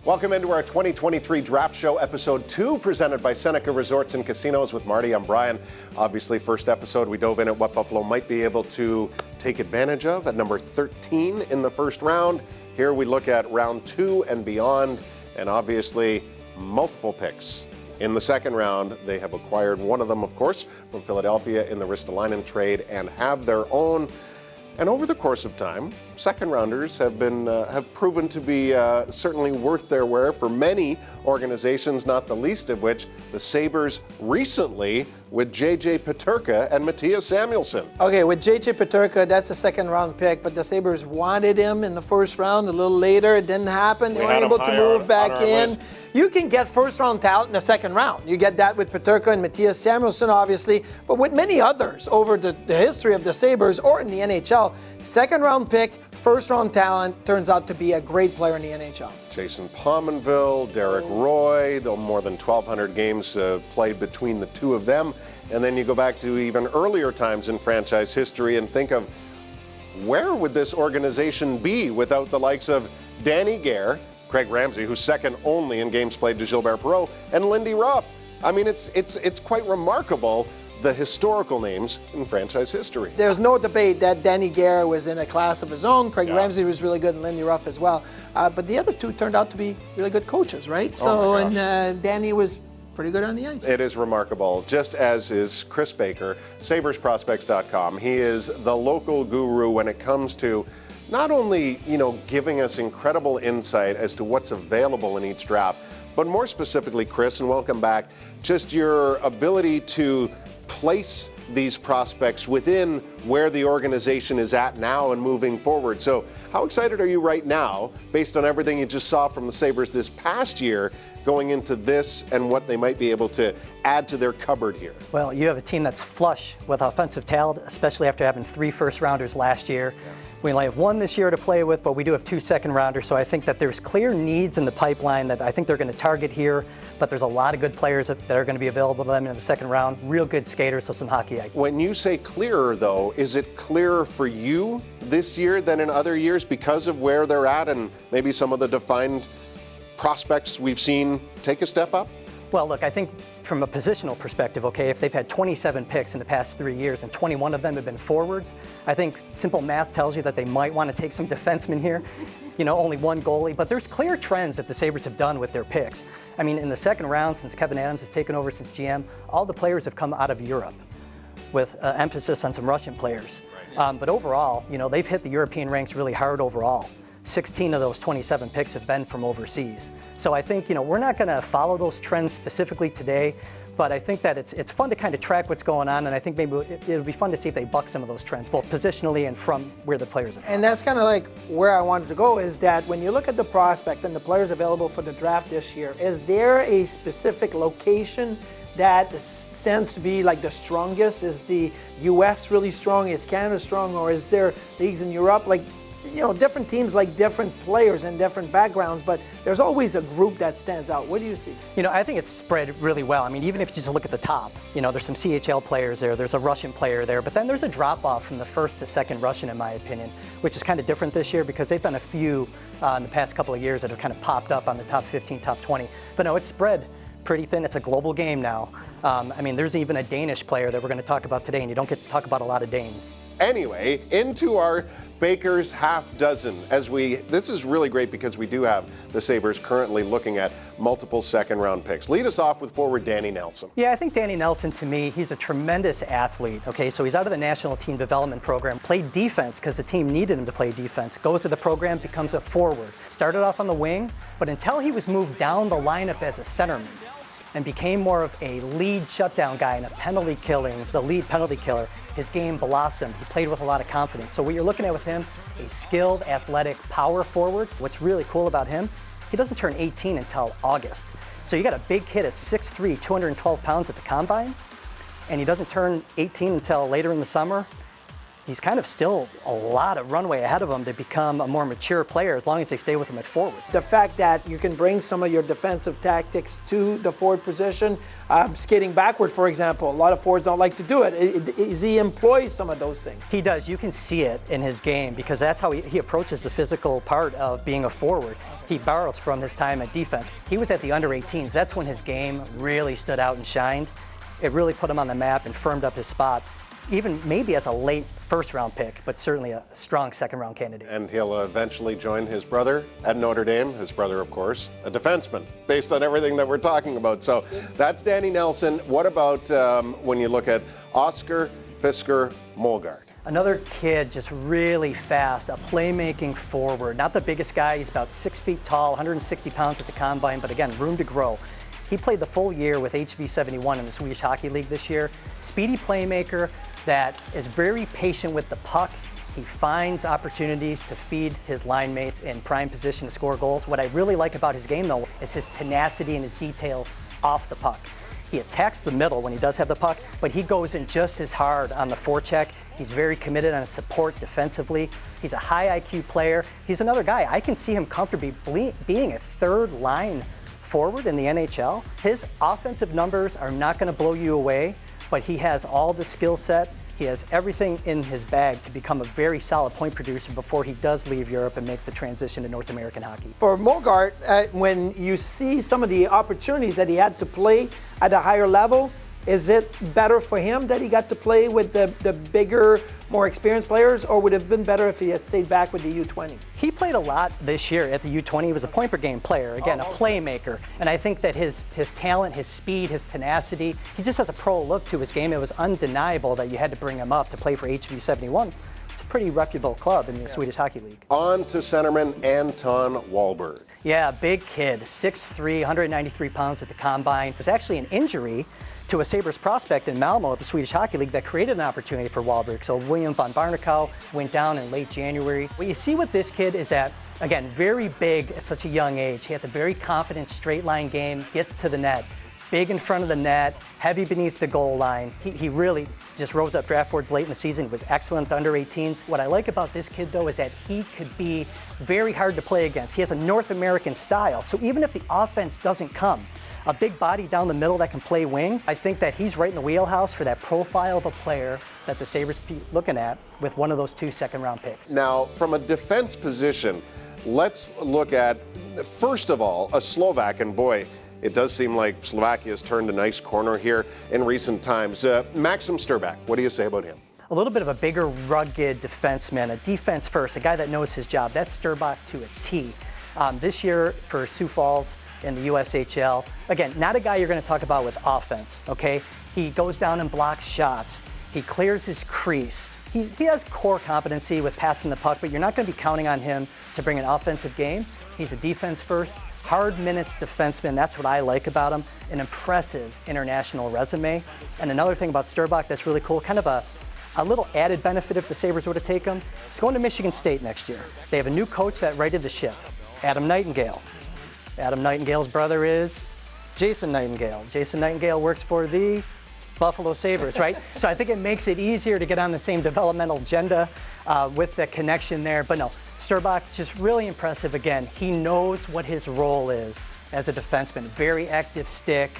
Welcome into our 2023 Draft Show, Episode 2, presented by Seneca Resorts and Casinos with Marty. I'm Brian. Obviously, first episode, we dove in at what Buffalo might be able to take advantage of at number 13 in the first round. Here we look at round 2 and beyond, and obviously multiple picks. In the second round, they have acquired one of them, of course, from Philadelphia in the Ristolainen trade and have their own. And over the course of time, second rounders have proven to be certainly worth their wear for many organizations, not the least of which the Sabers recently with J.J. Peterka and Mattias Samuelsson. Okay, with J.J. Peterka, that's a second round pick, but the Sabres wanted him in the first round a little later. It didn't happen. They weren't able to move back in. You can get first round talent in the second round. You get that with Peterka and Mattias Samuelsson, obviously, but with many others over the history of the Sabres or in the NHL, second round pick, first round talent turns out to be a great player in the NHL. Jason Pominville, Derek Roy, more than 1,200 games played between the two of them. And then you go back to even earlier times in franchise history and think of where would this organization be without the likes of Danny Gare, Craig Ramsey, who's second only in games played to Gilbert Perreault, and Lindy Ruff. I mean, it's quite remarkable, the historical names in franchise history. There's no debate that Danny Gare was in a class of his own. Craig Ramsey was really good, and Lindy Ruff as well. But the other two turned out to be really good coaches, right? And Danny was pretty good on the ice. It is remarkable, just as is Kris Baker, SabersProspects.com. He is the local guru when it comes to not only, giving us incredible insight as to what's available in each draft, but more specifically, Kris, and welcome back, just your ability to place these prospects within where the organization is at now and moving forward. So how excited are you right now, based on everything you just saw from the Sabres this past year, going into this and what they might be able to add to their cupboard here? Well, you have a team that's flush with offensive talent, especially after having 3 first-rounders last year. We only have 1 this year to play with, but we do have 2 second-rounders, so I think that there's clear needs in the pipeline that I think they're going to target here, but there's a lot of good players that are going to be available to them in the second round, real good skaters, so some hockey IQ. When you say clearer, though, is it clearer for you this year than in other years because of where they're at and maybe some of the defined prospects we've seen take a step up? Well, look, I think from a positional perspective, okay, if they've had 27 picks in the past 3 years and 21 of them have been forwards, I think simple math tells you that they might want to take some defensemen here. Only 1 goalie, but there's clear trends that the Sabres have done with their picks. I mean, in the second round, since Kevin Adams has taken over since GM, all the players have come out of Europe with emphasis on some Russian players. But overall, they've hit the European ranks really hard overall. 16 of those 27 picks have been from overseas. So I think, we're not going to follow those trends specifically today, but I think that it's fun to kind of track what's going on, and I think maybe it'll be fun to see if they buck some of those trends, both positionally and from where the players are from. And that's kind of like where I wanted to go, is that when you look at the prospect and the players available for the draft this year, is there a specific location that stands to be like the strongest? Is the U.S. really strong? Is Canada strong? Or is there leagues in Europe? Different teams like different players and different backgrounds, but there's always a group that stands out. What do you see? I think it's spread really well. I mean, even if you just look at the top, there's some CHL players there, there's a Russian player there, but then there's a drop-off from the first to second Russian, in my opinion, which is kind of different this year because they've been a few in the past couple of years that have kind of popped up on the top 15, top 20. But no, it's spread pretty thin. It's a global game now. There's even a Danish player that we're going to talk about today, and you don't get to talk about a lot of Danes. Anyway, into our Baker's half dozen. This is really great because we do have the Sabres currently looking at multiple second-round picks. Lead us off with forward Danny Nelson. Yeah, I think Danny Nelson, to me, he's a tremendous athlete. Okay, so he's out of the National Team Development Program, played defense because the team needed him to play defense, goes to the program, becomes a forward. Started off on the wing, but until he was moved down the lineup as a centerman and became more of a lead shutdown guy and the lead penalty killer, his game blossomed. He played with a lot of confidence. So what you're looking at with him, a skilled, athletic power forward. What's really cool about him, he doesn't turn 18 until August. So you got a big kid at 6'3", 212 pounds at the combine, and he doesn't turn 18 until later in the summer. He's kind of still a lot of runway ahead of him to become a more mature player as long as they stay with him at forward. The fact that you can bring some of your defensive tactics to the forward position, skating backward, for example, a lot of forwards don't like to do it. Is he employs some of those things? He does. You can see it in his game because that's how he approaches the physical part of being a forward. he borrows from his time at defense. He was at the under-18s. That's when his game really stood out and shined. It really put him on the map and firmed up his spot, even maybe as a late first-round pick, but certainly a strong second-round candidate. And he'll eventually join his brother at Notre Dame. His brother, of course, a defenseman, based on everything that we're talking about. So that's Danny Nelson. What about when you look at Oscar Fisker Mulgaard? Another kid, just really fast, a playmaking forward. Not the biggest guy, he's about 6 feet tall, 160 pounds at the combine, but again, room to grow. He played the full year with HV71 in the Swedish Hockey League this year. Speedy playmaker that is very patient with the puck. He finds opportunities to feed his line mates in prime position to score goals. What I really like about his game, though, is his tenacity and his details off the puck. He attacks the middle when he does have the puck, but he goes in just as hard on the forecheck. He's very committed on his support defensively. He's a high IQ player. He's another guy. I can see him comfortably being a third line forward in the NHL. His offensive numbers are not going to blow you away, but he has all the skill set. He has everything in his bag to become a very solid point producer before he does leave Europe and make the transition to North American hockey. For Mulgaard, when you see some of the opportunities that he had to play at a higher level, is it better for him that he got to play with the bigger, more experienced players, or would it have been better if he had stayed back with the U20? He played a lot this year at the U20. He was a point per game player, again, a playmaker. And I think that his talent, his speed, his tenacity, he just has a pro look to his game. It was undeniable that you had to bring him up to play for HV71. It's a pretty reputable club in the Swedish Hockey League. On to centerman Anton Wahlberg. Yeah, big kid, 6'3", 193 pounds at the combine. It was actually an injury to a Sabres prospect in Malmo at the Swedish Hockey League that created an opportunity for Wahlberg. So William von Barnekow went down in late January. What you see with this kid is that, again, very big at such a young age. He has a very confident straight line game, gets to the net, big in front of the net, heavy beneath the goal line. He really just rose up draft boards late in the season. He was excellent at the under-18s. What I like about this kid, though, is that he could be very hard to play against. He has a North American style, so even if the offense doesn't come, a big body down the middle that can play wing, I think that he's right in the wheelhouse for that profile of a player that the Sabres be looking at with one of those 2 second-round picks. Now, from a defense position, let's look at, first of all, a Slovak, and boy, it does seem like Slovakia has turned a nice corner here in recent times. Maxim Starback, what do you say about him? A little bit of a bigger, rugged defenseman, a defense first, a guy that knows his job. That's Starback to a T. This year for Sioux Falls in the USHL, again, not a guy you're going to talk about with offense, okay? He goes down and blocks shots. He clears his crease. He has core competency with passing the puck, but you're not going to be counting on him to bring an offensive game. He's a defense first, hard minutes defenseman. That's what I like about him. An impressive international resume. And another thing about Starback that's really cool, kind of a little added benefit if the Sabres were to take him, he's going to Michigan State next year. They have a new coach that righted the ship, Adam Nightingale. Adam Nightingale's brother is Jason Nightingale. Jason Nightingale works for the Buffalo Sabres, right? So I think it makes it easier to get on the same developmental agenda with the connection there. But no, Starback, just really impressive again. He knows what his role is as a defenseman. Very active stick.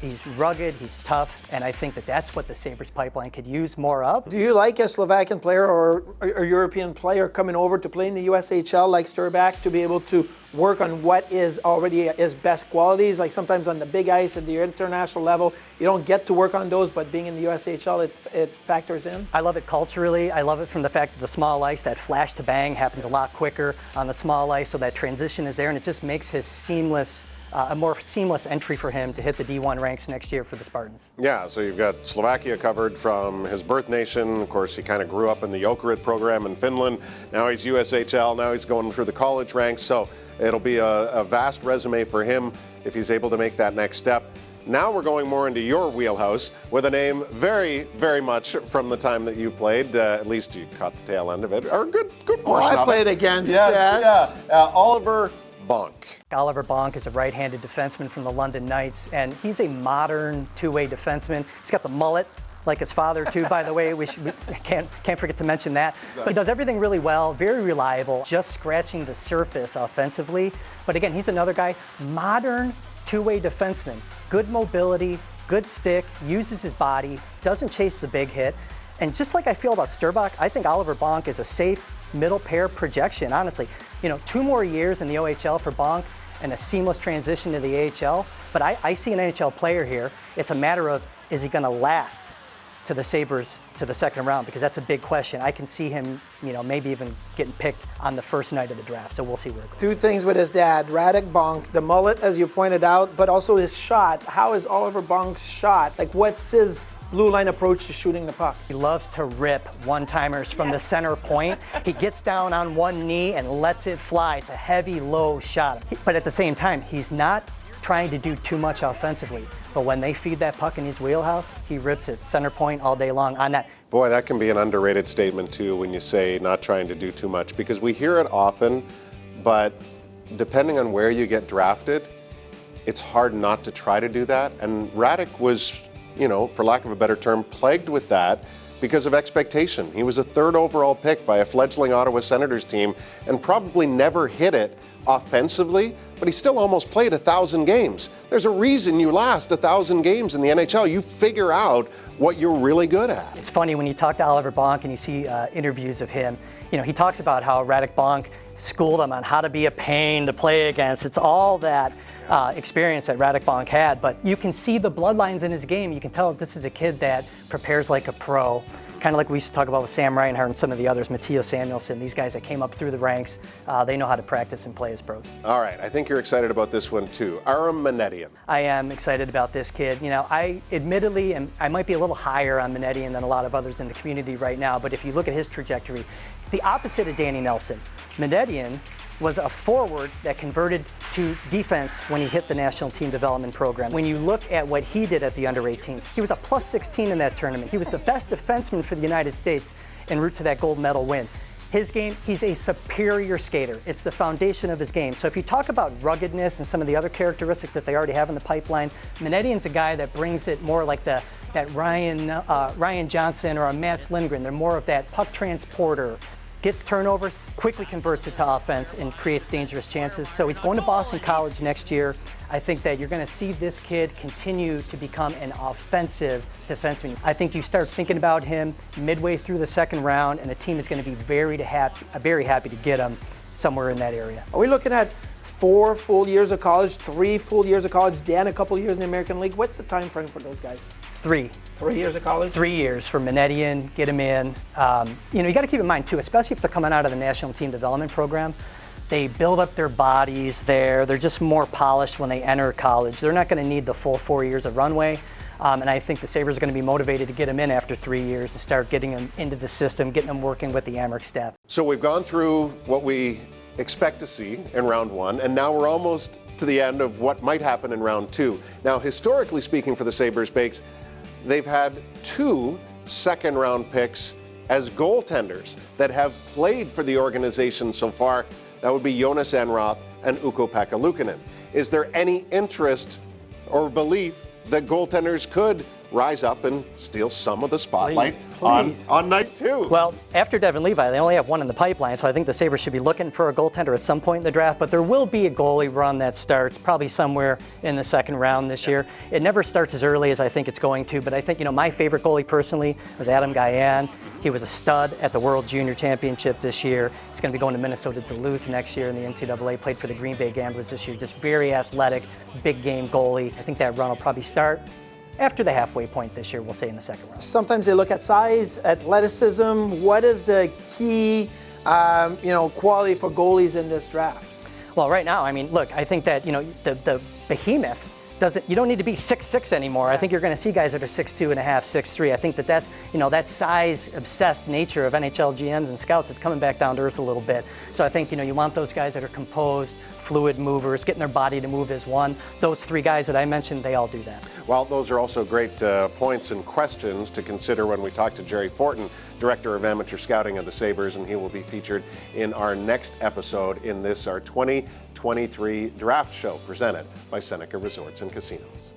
He's rugged, he's tough, and I think that that's what the Sabres pipeline could use more of. Do you like a Slovakian player or a European player coming over to play in the USHL like Starback to be able to work on what is already his best qualities? Like sometimes on the big ice at the international level, you don't get to work on those, but being in the USHL, it factors in. I love it culturally. I love it from the fact that the small ice, that flash to bang happens a lot quicker on the small ice, so that transition is there, and it just makes his a more seamless entry for him to hit the D1 ranks next year for the Spartans. Yeah, so you've got Slovakia covered from his birth nation. Of course, he kind of grew up in the Jokerit program in Finland. Now he's USHL. Now he's going through the college ranks. So it'll be a vast resume for him if he's able to make that next step. Now we're going more into your wheelhouse with a name very, very much from the time that you played. At least you caught the tail end of it, or a good portion of it. I played against. Yes. Oliver Bonk. Oliver Bonk is a right-handed defenseman from the London Knights, and he's a modern two-way defenseman. He's got the mullet, like his father too, by the way. We can't forget to mention that. But he does everything really well, very reliable, just scratching the surface offensively. But again, he's another guy, modern two-way defenseman. Good mobility, good stick, uses his body, doesn't chase the big hit. And just like I feel about Starback, I think Oliver Bonk is a safe, middle pair projection, honestly. 2 more years in the OHL for Bonk and a seamless transition to the AHL. But I see an NHL player here. It's a matter of, is he going to last to the Sabres to the second round? Because that's a big question. I can see him, maybe even getting picked on the first night of the draft. So we'll see where it goes. 2 things with his dad, Radek Bonk, the mullet, as you pointed out, but also his shot. How is Oliver Bonk's shot? Like, what's his blue line approach to shooting the puck? He loves to rip one-timers from the center point. He gets down on one knee and lets it fly. It's a heavy, low shot. But at the same time, he's not trying to do too much offensively. But when they feed that puck in his wheelhouse, he rips it center point all day long on that. Boy, that can be an underrated statement too when you say not trying to do too much, because we hear it often, but depending on where you get drafted, it's hard not to try to do that. And Radek was, for lack of a better term, plagued with that because of expectation. He was a 3rd overall pick by a fledgling Ottawa Senators team and probably never hit it offensively, but he still almost played 1,000 games. There's a reason you last 1,000 games in the NHL. You figure out what you're really good at. It's funny when you talk to Oliver Bonk and you see interviews of him, he talks about how Radek Bonk schooled him on how to be a pain to play against. It's all that experience that Radek Bonk had, but you can see the bloodlines in his game. You can tell that this is a kid that prepares like a pro. Kind of like we used to talk about with Sam Reinhart and some of the others, Mattias Samuelsson, these guys that came up through the ranks, they know how to practice and play as pros. All right, I think you're excited about this one too. Aram Minetian. I am excited about this kid. I admittedly I might be a little higher on Minetian than a lot of others in the community right now, but if you look at his trajectory, the opposite of Danny Nelson. Minetian was a forward that converted to defense when he hit the national team development program. When you look at what he did at the under-18s, he was a plus 16 in that tournament. He was the best defenseman for the United States en route to that gold medal win. His game, he's a superior skater. It's the foundation of his game. So if you talk about ruggedness and some of the other characteristics that they already have in the pipeline, Minetian's a guy that brings it more like that Ryan Johnson or a Mats Lindgren. They're more of that puck transporter. Gets turnovers, quickly converts it to offense, and creates dangerous chances. So he's going to Boston College next year. I think that you're going to see this kid continue to become an offensive defenseman. I think you start thinking about him midway through the second round, and the team is going to be very happy to get him somewhere in that area. Are we looking at 4 full years of college, 3 full years of college, then a couple years in the American League? What's the time frame for those guys? 3. 3 years of college? 3 years for Minetian, get him in. You got to keep in mind too, especially if they're coming out of the National Team Development Program, they build up their bodies there. They're just more polished when they enter college. They're not going to need the full 4 years of runway. And I think the Sabres are going to be motivated to get him in after 3 years and start getting him into the system, getting him working with the Amherst staff. So we've gone through what we expect to see in round 1, and now we're almost to the end of what might happen in round 2. Now, historically speaking for the Sabres, Bakes, they've had 2 second-round picks as goaltenders that have played for the organization so far. That would be Jonas Enroth and Ukko-Pekka Luukkonen. Is there any interest or belief that goaltenders could rise up and steal some of the spotlight on night 2? Well, after Devin Levi, they only have 1 in the pipeline, so I think the Sabres should be looking for a goaltender at some point in the draft, but there will be a goalie run that starts probably somewhere in the second round this year. It never starts as early as I think it's going to, but I think, my favorite goalie personally was Adam Gajan. He was a stud at the World Junior Championship this year. He's going to be going to Minnesota Duluth next year in the NCAA, played for the Green Bay Gamblers this year. Just very athletic, big game goalie. I think that run will probably start after the halfway point this year, we'll say in the second round. Sometimes they look at size, athleticism. What is the key, quality for goalies in this draft? Well, right now, look, I think that, the behemoth you don't need to be 6'6" anymore. I think you're going to see guys that are 6'2 and a half, 6'3". I think that's that size-obsessed nature of NHL GMs and scouts is coming back down to earth a little bit. So I think, you want those guys that are composed, fluid movers, getting their body to move as one. Those 3 guys that I mentioned, they all do that. Well, those are also great points and questions to consider when we talk to Jerry Fortin, Director of Amateur Scouting of the Sabres, and he will be featured in our next episode in this, our 2023 Draft Show, presented by Seneca Resorts and Casinos.